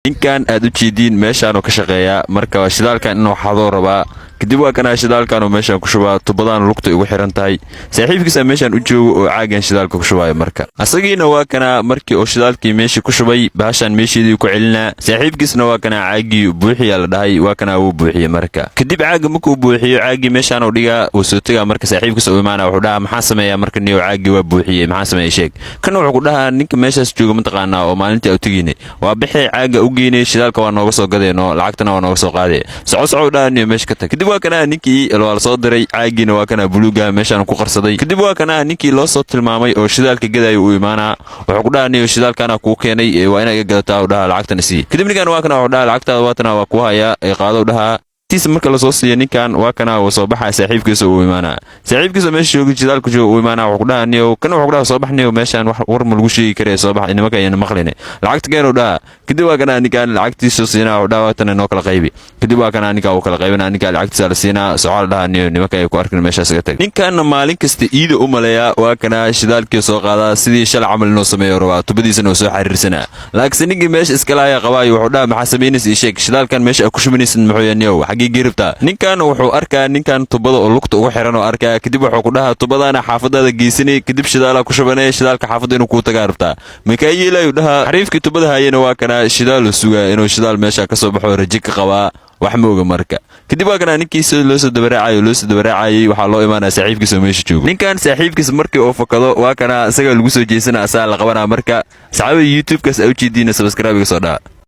ninkan aad u jeediin meeshaan oo ka shaqeeya marka shidaalkan inuu xado rabaa kadib waa kana shidaalkan oo meeshaan ku shubaa tubadaan lugta ugu xiran tahay saaxiibkiisa meeshaan u joogo oo caagan shidaalka ku shubaayo marka asagiina waa kana markii oo shidaalkii meeshii ku shubay baashan meeshii ku celinaa saaxiibkiisna waa kana caagii buuxiya la dhahay waa kana uu buuxiyay marka kadib caaga markuu buuxiyo caagii meeshaan oo dhiga uu soo tagaa marka saaxiibkiisa uu imaana wuxuu dhahaa maxaa sameeyaa marka niyo caagii waa buuxiyay maxaa sameeyay sheeg kan wuxuu ku dhahaa ninka meeshaas jooga mataqaanaa oo maalintii uu tagiinay waa bixi caaga u geynay shidaalka waa nooga soo gadeeno lacagtana waa nooga soo qaaday soco dhahaa niyo meesha ka tag kadib waa kana ninkii la soo diray caagiina waa kana buluuga meeshaan ku qarsaday kadib waa kana ninkii loo soo tilmaamay oo shidaalka gadayo uu imaana wuxuu ku dhahaa niyo shidaalkana ku keenay waa inaad gadataa dhahaa lacagtana si kadib ninkan waa kana wuxuu dhahaa lacagtaada waatana waa ku haya qaado dhahaa marka la soo siiyo ninkan waa kana uu soo baxay saaxiibkiisa uu imaana saaxiibkiisa meesha jooga shidaalka jooga uu imaana wuxuu dhahaa niyo kan wuxuu dhahaa soo baxniyo meeshaan wax war ma lagu sheegi karay soo bax inama kayna maqline lacagta geeno dhahaa kadib waa kana ninkan lacagtiisa siinaa wuxuu dhahaa waatana noo kala qaybi kadib waa kana ninka uu kala qaybina ninka lacagtiisa la siinaa su'aal dhahaa niyo nima kay ku arkin meeshaas ka tag ninkan maalin kasta iida u maleeya waa kana shidaalkii soo qaada sidii shal camal inoo sameeyo rabaa tubadiisana soo xariirsana laakiin ninkii meesha iska laaya qabaayo wuxuu dhahaa maxaa sameynaysa sheeg shidaalkan meesha ku shubinaysan muxuu yahay ninkan wuxuu arkaa ninkan tubada oo lugta ugu xiran oo arkaa kadib wuxuu ku dhahaa tubadaana xaafadaada geysanay kadib shidaala ku shubanay shidaalka xaafada inuu ku tagaa rabtaa mikaayilay dhahaa xariifkii tubada hayeen waa kana shidaal sugaa inuu shidaal meesha ka soo baxo rajo ka qabaa wax mooga marka kadib waa kana ninkiisa loo soo dabaracay waxaa loo imaanaa saaxiibkiisa meesha joogo ninkan saaxiibkiisa markii uu fakado waa kana isaga lagu soo jeesana asaa la qabanaa marka saxaabada YouTube-kaas u jeedina subscribe-ga soo dhaca